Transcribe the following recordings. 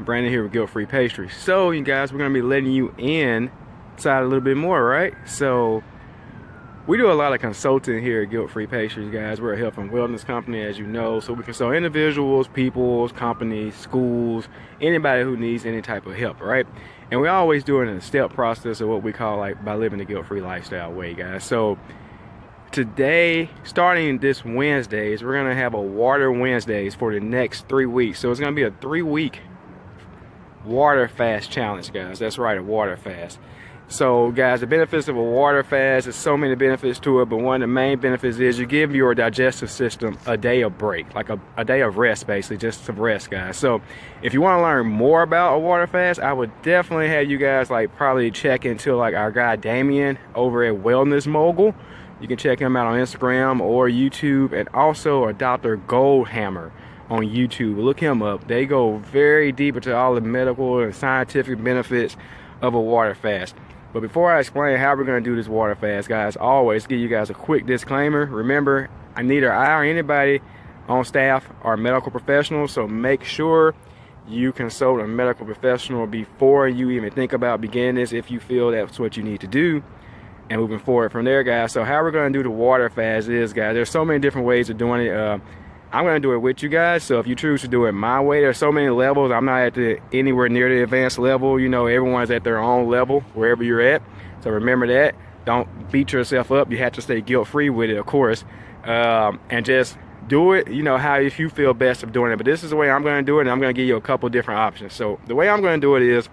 Brandon here with Guilt-Free Pastries. So you guys, we're gonna be letting you inside a little bit more, right? So we do a lot of consulting here at Guilt-Free Pastries, guys. We're a health and wellness company, as you know. So we consult individuals, peoples, companies, schools, anybody who needs any type of help, right? And we always do it in a step process of what we call like by living the guilt-free lifestyle way, guys. So today, starting this Wednesdays, we're gonna have a water Wednesdays for the next 3 weeks. So it's gonna be a 3-week water fast challenge, guys. That's right, a water fast. So guys, the benefits of a water fast, there's so many benefits to it, but one of the main benefits is you give your digestive system a day of break, like a day of rest, basically, just some rest, guys. So if you want to learn more about a water fast, I would definitely have you guys like probably check into like our guy Damien over at Wellnessmoguld. You can check him out on Instagram or YouTube, and also a Dr. Goldhammer on YouTube. Look him up. They go very deep into all the medical and scientific benefits of a water fast. But before I explain how we're going to do this water fast, guys, always give you guys a quick disclaimer. Remember, neither I or anybody on staff are medical professionals, so make sure you consult a medical professional before you even think about beginning this, if you feel that's what you need to do, and moving forward from there, guys. So how we're going to do the water fast is, guys, there's so many different ways of doing it. I'm going to do it with you guys, so if you choose to do it my way, there's so many levels. I'm not at anywhere near the advanced level. You know, everyone's at their own level, wherever you're at. So remember that. Don't beat yourself up. You have to stay guilt-free with it, of course. And just do it, you know, how if you feel best of doing it. But this is the way I'm going to do it, and I'm going to give you a couple different options. So the way I'm going to do it is,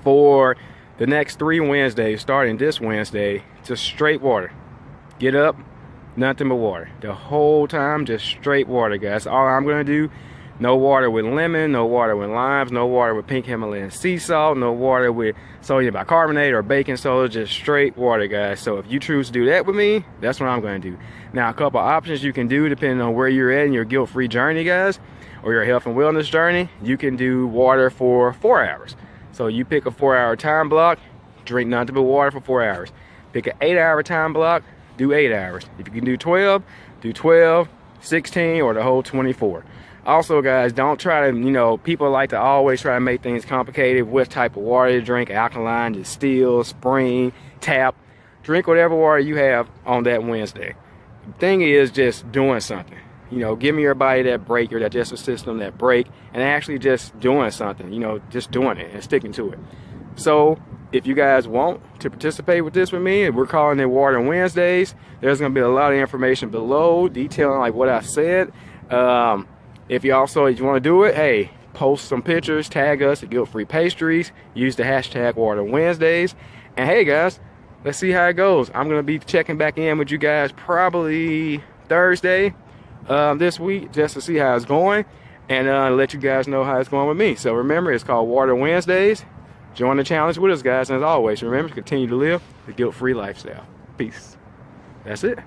for the next 3 Wednesdays, starting this Wednesday, just straight water. Get up, nothing but water the whole time, just straight water, guys. All I'm gonna do. No water with lemon, no water with limes, no water with pink Himalayan sea salt, no water with sodium bicarbonate or baking soda, just straight water, guys. So if you choose to do that with me, that's what I'm gonna do. Now, a couple options you can do depending on where you're at in your guilt-free journey, guys, or your health and wellness journey. You can do water for 4 hours. So you pick a 4-hour time block, drink nothing but water for 4 hours. Pick an 8-hour time block, do 8 hours. If you can do 12, do 12, 16, or the whole 24. Also, guys, don't try to, you know, people like to always try to make things complicated. What type of water to drink: alkaline, distilled, spring, tap. Drink whatever water you have on that Wednesday. The thing is just doing something. You know, giving your body that break, your digestive system that break, and actually just doing something, you know, just doing it and sticking to it. So if you guys want to participate with this with me, we're calling it Water Wednesdays. There's going to be a lot of information below detailing like what I said. If you want to do it, hey, post some pictures, tag us at Guilt-Free Pastries, use the hashtag Water Wednesdays, and hey guys, let's see how it goes. I'm going to be checking back in with you guys probably Thursday this week, just to see how it's going, and let you guys know how it's going with me. So remember, it's called Water Wednesdays. Join the challenge with us, guys, and as always, remember to continue to live the guilt-free lifestyle. Peace. That's it.